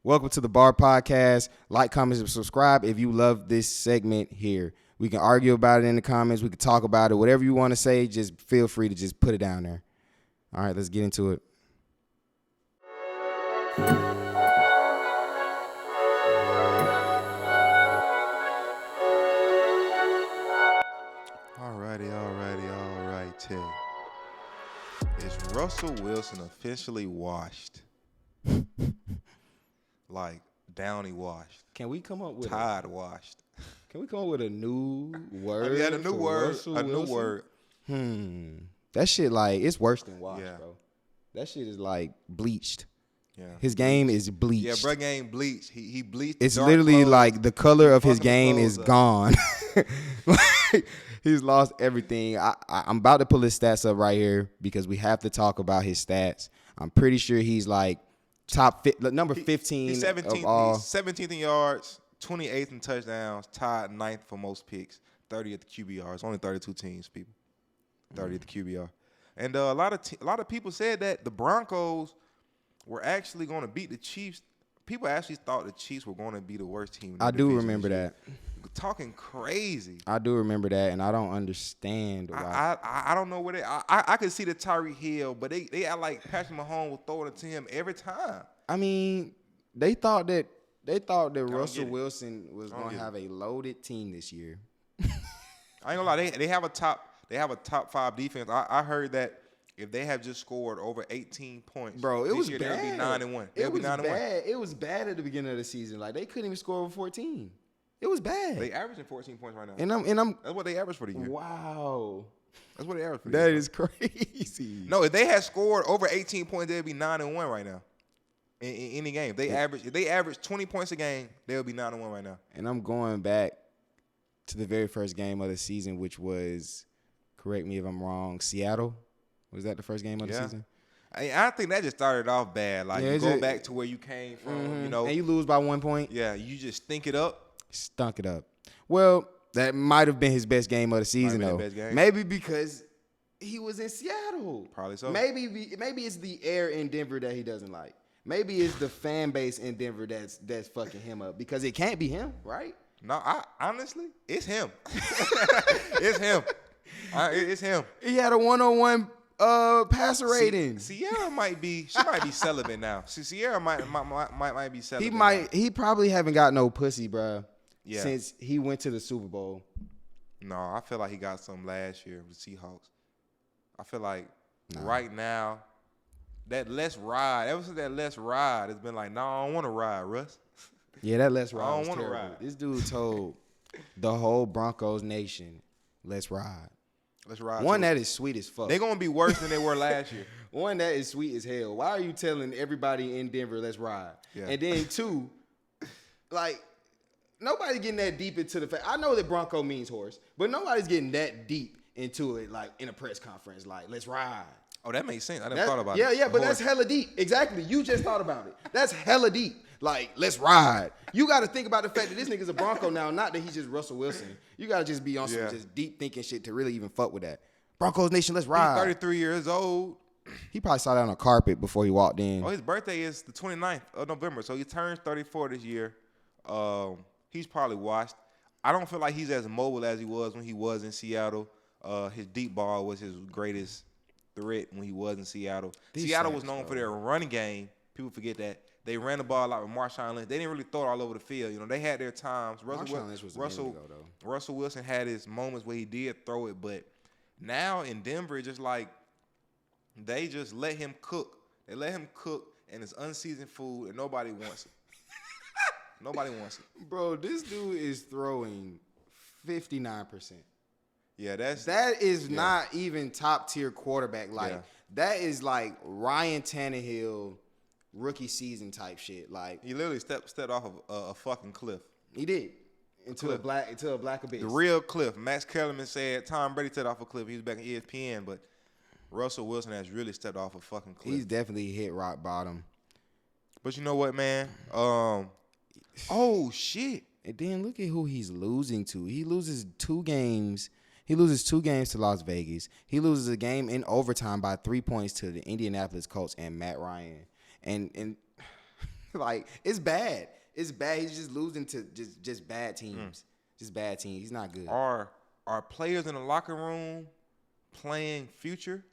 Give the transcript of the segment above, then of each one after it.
Welcome to the Bar Podcast. Like, comment, and subscribe if you love this segment here. We can argue about it in the comments. We can talk about it. Whatever you want to say, just feel free to just put it down there. All right, let's get into it. Alrighty. Is Russell Wilson officially washed? Like Downey washed. Can we come up with Tide washed? Can we come up with a new word? A new word. That shit like it's worse than washed, bro. That shit is like bleached. Yeah. His game is bleached. Yeah, bro, game bleached. He bleached. It's literally clothes. like the color of his game is up. gone. Like, he's lost everything. I'm about to pull his stats up right here because we have to talk about his stats. I'm pretty sure he's like number 15 He's 17th, of all. He's 17th in yards, 28th in touchdowns, tied 9th for most picks, 30th QBR. It's only 32 teams, people. 30th QBR. And a lot of people said that the Broncos were actually going to beat the Chiefs. People actually thought the Chiefs were going to be the worst team in the I do division remember this year. that. Talking crazy. I do remember that, and I don't understand why. I don't know what I could see the Tyreek Hill, but they act like Patrick Mahomes was throwing it to him every time. I mean, they thought that Russell Wilson was going to have a loaded team this year. I ain't gonna lie, they have a top 5 defense. I heard that if they have just scored over 18 points, bro, it was bad. They'll be 9-1. It was bad. It was bad at the beginning of the season. Like they couldn't even score over 14. It was bad. They averaging 14 points right now. And I'm that's what they average for the year. Wow. That's what they average for the year. That is crazy. No, if they had scored over 18 points, they'd be 9-1 right now. In any game. If they average 20 points a game, they'll be 9-1 right now. And I'm going back to the very first game of the season, which was, correct me if I'm wrong, Seattle. Was that the first game of the season? I think that just started off bad. Like, you go back to where you came from, you know. And you lose by 1 point. Yeah, you just think it up. Stunk it up. Well, that might have been his best game of the season, though. Maybe because he was in Seattle. Probably so. Maybe it's the air in Denver that he doesn't like. Maybe it's the fan base in Denver that's fucking him up because it can't be him, right? No, honestly, it's him. It's him. It's him. He had a 101 passer rating. Sierra might be celibate now. Sierra might be celibate. He probably haven't got no pussy, bro. Yeah. Since he went to the Super Bowl. No, I feel like he got some last year with the Seahawks. I feel like right now, that let's ride. Ever since that let's ride, it's been like, no, I don't want to ride, Russ. Yeah, that let's ride. I don't was want to terrible. ride. This dude told the whole Broncos nation, let's ride. Let's ride. One that is sweet as fuck. They're gonna be worse than they were last year. One that is sweet as hell. Why are you telling everybody in Denver, let's ride? Yeah. And then two, like, nobody getting that deep into the fact. I know that Bronco means horse, but nobody's getting that deep into it, like in a press conference, like, let's ride. Oh, that makes sense. I never thought about it. Yeah, but that's hella deep. Exactly. You just thought about it. That's hella deep. Like, let's ride. You got to think about the fact that this nigga's a Bronco now, not that he's just Russell Wilson. You got to just be on some just deep thinking shit to really even fuck with that. Broncos Nation, let's ride. He's 33 years old. He probably saw that on a carpet before he walked in. Oh, his birthday is the 29th of November, so he turns 34 this year. He's probably washed. I don't feel like he's as mobile as he was when he was in Seattle. His deep ball was his greatest threat when he was in Seattle. Seattle was known for their running game. People forget that. They ran the ball out with Marshawn Lynch. They didn't really throw it all over the field. You know, they had their times. Russell Wilson had his moments where he did throw it, but now in Denver, just like they just let him cook. They let him cook, and it's unseasoned food, and nobody wants it. Nobody wants it. Bro, this dude is throwing 59%. Yeah, that is not even top tier quarterback. Like that is like Ryan Tannehill rookie season type shit. Like he literally stepped off of a fucking cliff. He did into a black abyss. The real cliff. Max Kellerman said Tom Brady stepped off a cliff. He was back in ESPN, but Russell Wilson has really stepped off a fucking cliff. He's definitely hit rock bottom. But you know what, man? Oh shit! And then look at who he's losing to. He loses 2 games. He loses 2 games to Las Vegas. He loses a game in overtime by 3 points to the Indianapolis Colts and Matt Ryan. And Like, it's bad. It's bad. He's just losing to just bad teams. Just bad teams. He's not good. Are players in the locker room playing Future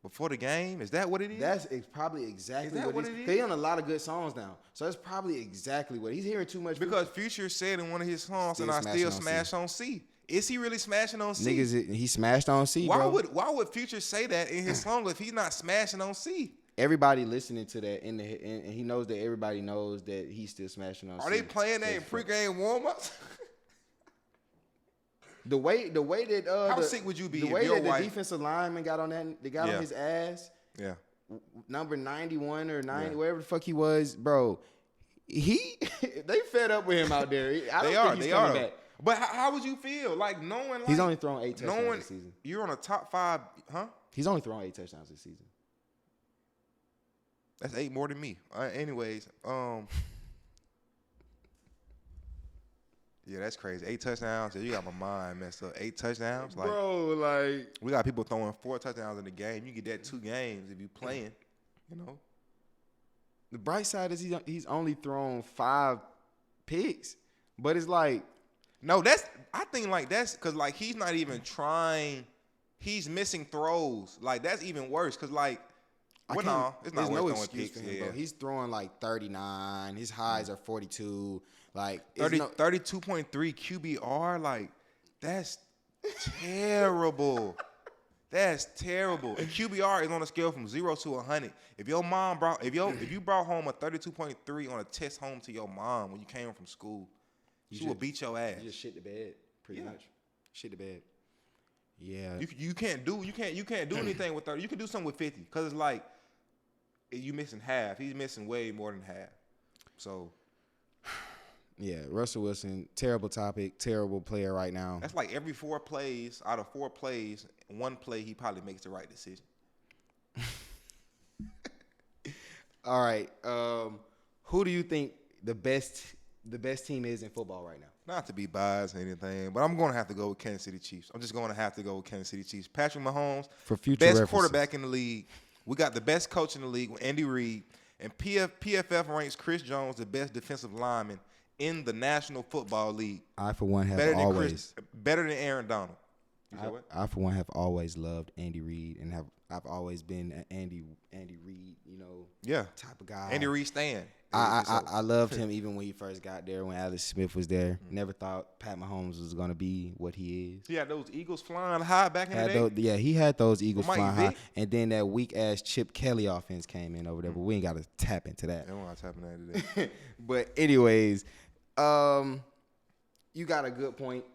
before the game? Is that what it is? It's probably exactly what it is? He's on a lot of good songs now. So that's probably exactly what he's hearing too much. Because Future said in one of his songs, and I still smash on C. Is he really smashing on C? Niggas, he smashed on C, why bro. Why would Future say that in his song if he's not smashing on C? Everybody listening to that, and he knows that everybody knows that he's still smashing on C. Are they playing that in pregame warm-ups? The way that how sick would you be? The if way your that wife... the defensive lineman got on that, they got on his ass. Yeah. Number 91 or 90, whatever the fuck he was, bro. They fed up with him out there. I don't think he's coming back. But how would you feel like knowing? Like, he's only thrown 8 touchdowns this season. You're on a top 5, huh? He's only thrown 8 touchdowns this season. That's 8 more than me. Anyways, yeah, that's crazy. 8 touchdowns. You got my mind messed up. 8 touchdowns, like, bro. Like, we got people throwing 4 touchdowns in the game. You get that 2 games if you playing. You know. The bright side is he's only thrown 5 picks, but it's like, no, I think like that's because like he's not even trying. He's missing throws. Like that's even worse because like. Well, no, it's not no worth excuse throwing for picks. him, bro. He's throwing like 39. His highs are 42. Like 32.3 QBR. Like that's terrible. That's terrible. And QBR is on a scale from 0 to 100. If your mom if you brought home a 32.3 on a test home to your mom when you came from school, she will beat your ass. You just shit the bed, pretty much. Shit the bed. Yeah. You can't do anything with 30. You can do something with 50 because it's like you missing half. He's missing way more than half. So yeah, Russell Wilson, terrible topic, terrible player right now. That's like every 4 plays, out of 4 plays, 1 play he probably makes the right decision. All right. Who do you think the best team is in football right now? Not to be biased or anything, but I'm going to have to go with Kansas City Chiefs. I'm just going to have to go with Kansas City Chiefs. Patrick Mahomes, for future best references. Quarterback in the league. We got the best coach in the league, Andy Reid. And PFF ranks Chris Jones the best defensive lineman in the National Football League. I, for one, have better than Aaron Donald. You said what? I, for one, have always loved Andy Reid and I've always been an Andy Reid, type of guy. Andy Reid stand. I loved him even when he first got there, when Alex Smith was there. Never thought Pat Mahomes was going to be what he is. He had those Eagles flying high back in the day. He had those Eagles flying high. And then that weak-ass Chip Kelly offense came in over there, but we ain't got to tap into that. I don't want to tap into that today. But anyways, you got a good point.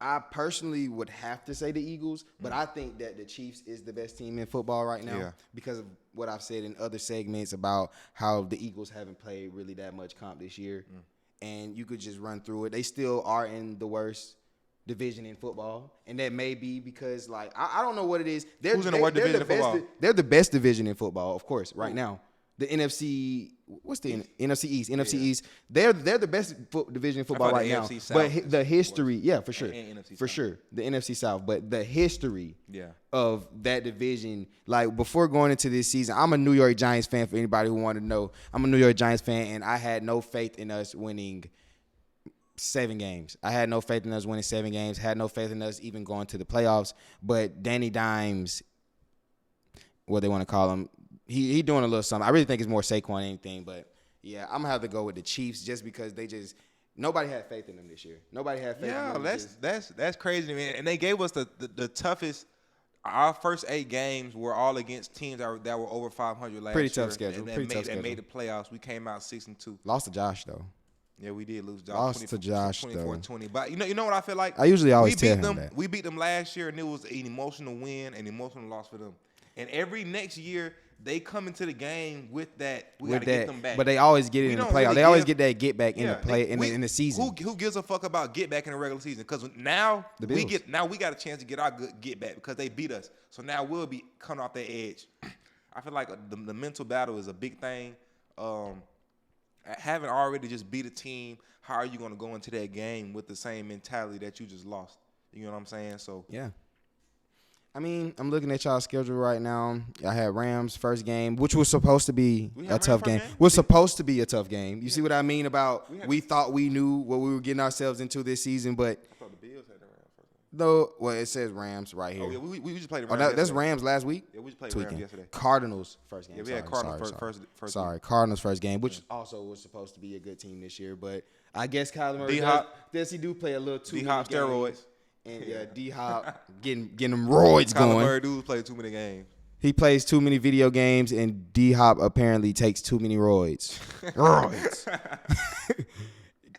I personally would have to say the Eagles, but I think that the Chiefs is the best team in football right now because of what I've said in other segments about how the Eagles haven't played really that much comp this year. And you could just run through it. They still are in the worst division in football, and that may be because, like, I don't know what it is. Who's in the worst division in football? They're the best division in football, of course, right now. The NFC, what's the NFC East? NFC East. They're the best division in football right now. But the history, for sure, for sure, the NFC South. But the history, of that division, like before going into this season, I'm a New York Giants fan. For anybody who wanted to know, I'm a New York Giants fan, and I had no faith in us winning 7 games. I had no faith in us winning 7 games. Had no faith in us even going to the playoffs. But Danny Dimes, what they want to call him. He doing a little something. I really think it's more Saquon than anything, but yeah, I'm gonna have to go with the Chiefs just because nobody had faith in them this year. Nobody had faith in them. Yeah, that's crazy to me. And they gave us the toughest. Our first 8 games were all against teams that were over 500 last year. Pretty tough schedule. That made the playoffs. We came out 6-2. Lost to Josh though. Yeah, we did lose. Lost to Josh 24-20. But you know what I feel like? I usually always tell him that. We beat them last year, and it was an emotional win, an emotional loss for them. And every next year, they come into the game with that. We got to get them back. But they always get it in the playoffs. They always get that get back in the play in the season. Who gives a fuck about get back in the regular season? Because now we got a chance to get our good get back because they beat us. So now we'll be coming off that edge. I feel like the mental battle is a big thing. Having already just beat a team, how are you going to go into that game with the same mentality that you just lost? You know what I'm saying? So yeah. I mean, I'm looking at y'all's schedule right now. I had Rams first game, which was supposed to be a tough game. Was supposed to be a tough game. You see what I mean about we thought we knew what we were getting ourselves into this season, but I thought the Bills had the Rams first game. though, well, it says Rams right here. Oh, yeah, we just played the Oh, Rams that's Rams last week? Yeah, we just played Tweaking. Rams yesterday. Cardinals first game. Yeah, we had Cardinals first Sorry, Cardinals first game, which also was supposed to be a good team this year, but I guess Kyler Murray does he do play a little too many D-Hop steroids. And yeah, D-Hop getting them roids Kyler going. Murray dudes play too many games. He plays too many video games, and D-Hop apparently takes too many roids. Roids.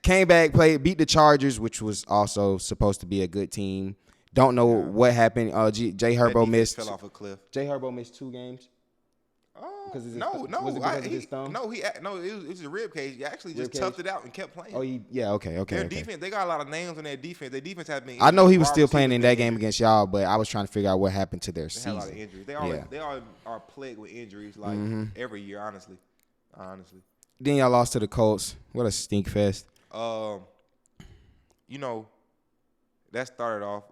Came back, beat the Chargers, which was also supposed to be a good team. Don't know what happened. Jay Herbo missed. Fell off a cliff. Jay Herbo missed 2 games. Was it his thumb? It was a rib cage. He actually just toughed it out and kept playing. Oh, okay. Their defense, they got a lot of names on their defense. Their defense has been. I know he was still playing in that game against y'all, but I was trying to figure out what happened to their season. They had a lot of injuries. They are plagued with injuries like every year, honestly. Then y'all lost to the Colts. What a stink fest. That started off.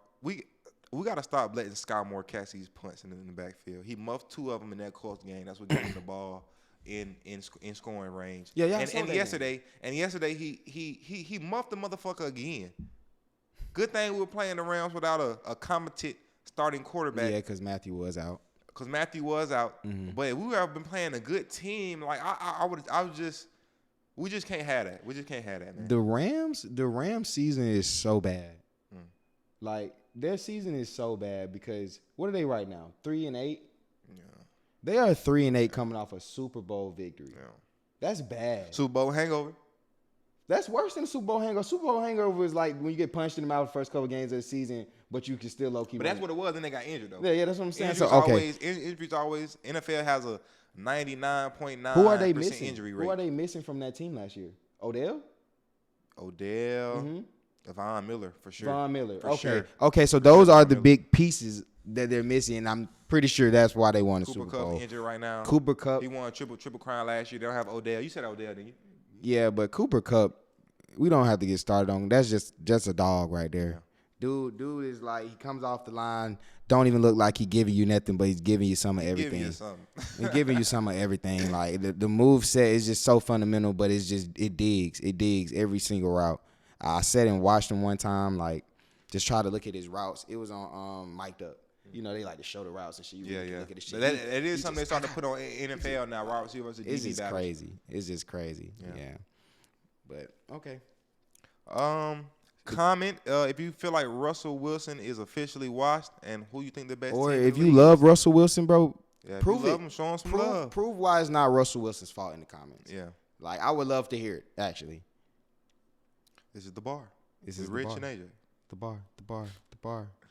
We got to stop letting Sky Moore catch these punts in the backfield. He muffed 2 of them in that Colts game. That's what gave him the ball in scoring range. Yeah. And yesterday he muffed the motherfucker again. Good thing we were playing the Rams without a competent starting quarterback. Yeah, because Matthew was out. But we have been playing a good team. Like we just can't have that. We just can't have that, man. The Rams season is so bad. Like, their season is so bad because what are they right now? 3-8? Yeah. They are 3-8 coming off a Super Bowl victory. Yeah. That's bad. Super Bowl hangover? That's worse than a Super Bowl hangover. Super Bowl hangover is like when you get punched in the mouth the first couple games of the season, but you can still low-key. But that's what it was, and they got injured, though. Yeah, that's what I'm saying. Injuries always. NFL has a 99.9% Who are they missing? Injury rate. Who are they missing from that team last year? Odell? Von Miller, for sure. Von Miller. For sure. Okay, so those are the big pieces that they're missing, and I'm pretty sure that's why they won the Super Bowl. Cooper Kupp injured right now. Cooper Kupp. He won a triple crown last year. They don't have Odell. You said Odell, didn't you? Yeah, but Cooper Kupp, we don't have to get started on. That's just a dog right there. Yeah. Dude is like, he comes off the line, don't even look like he giving you nothing, but he's giving you some of everything. He's giving you some of everything. Like, the move set is just so fundamental, but it digs every single route. I sat and watched him one time, like, just try to look at his routes. It was on Mic'd Up. You know, they like to show the routes and shit. You really look at the shit. But it is something they starting to put on NFL now. Wide receiver versus DB It's just battles. crazy. It's just crazy. Yeah. But, okay. Comment if you feel like Russell Wilson is officially washed and who you think the best or team if in the you league. love Russell Wilson, bro, Yeah, prove if you love it. him, show him some love. Prove why it's not Russell Wilson's fault in the comments. Yeah. Like, I would love to hear it, actually. This is the bar. This is Rich the bar. and AJ. The bar.